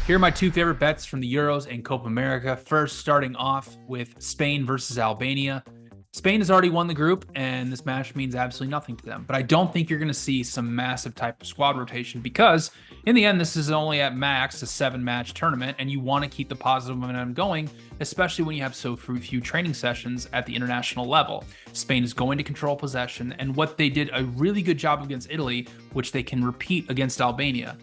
Here are my two favorite bets from the Euros and Copa America. First, starting off with Spain versus Albania. Spain has already won the group, and this match means absolutely nothing to them. But I don't think you're going to see some massive type of squad rotation because, in the end, this is only at max a 7-match tournament, and you want to keep the positive momentum going, especially when you have so few training sessions at the international level. Spain is going to control possession, and what they did a really good job against Italy, which they can repeat against Albania,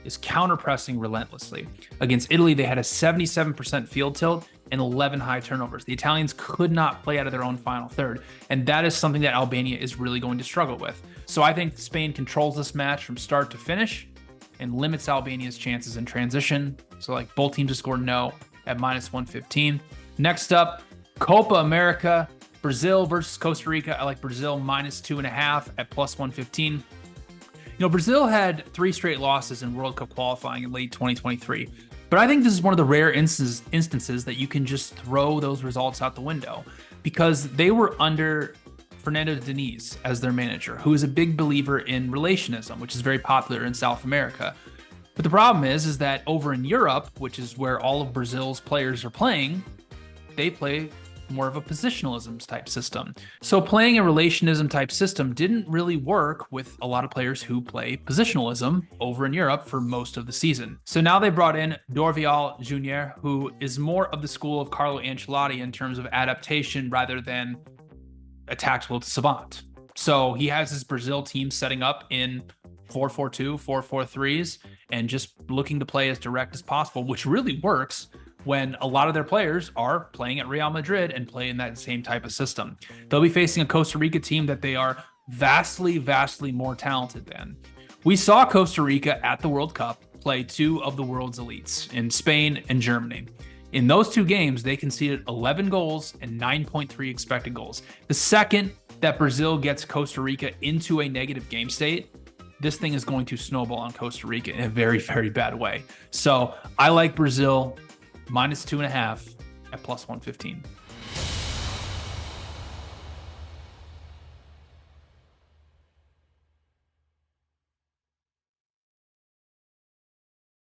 is counter-pressing relentlessly. Against Italy, they had a 77% field tilt and 11 high turnovers. The Italians could not play out of their own final third, and that is something that Albania is really going to struggle with. So I think Spain controls this match from start to finish and limits Albania's chances in transition. So like both teams to score no at -115. Next up, Copa America, Brazil versus Costa Rica. I like Brazil -2.5 at +115. You know, Brazil had 3 straight losses in World Cup qualifying in late 2023, but I think this is one of the rare instances that you can just throw those results out the window because they were under Fernando Diniz as their manager, who is a big believer in relationism, which is very popular in South America. But the problem is that over in Europe, which is where all of Brazil's players are playing, they play more of a positionalism type system. So playing a relationism type system didn't really work with a lot of players who play positionalism over in Europe for most of the season. So now they brought in Dorival Jr., who is more of the school of Carlo Ancelotti in terms of adaptation rather than a tactical savant. So he has his Brazil team setting up in 4-4-2, 4-4-3s, and just looking to play as direct as possible, which really works when a lot of their players are playing at Real Madrid and play in that same type of system. They'll be facing a Costa Rica team that they are vastly, vastly more talented than. We saw Costa Rica at the World Cup play 2 of the world's elites in Spain and Germany. In those 2 games, they conceded 11 goals and 9.3 expected goals. The second that Brazil gets Costa Rica into a negative game state, this thing is going to snowball on Costa Rica in a very, very bad way. So I like Brazil -2.5 at +115.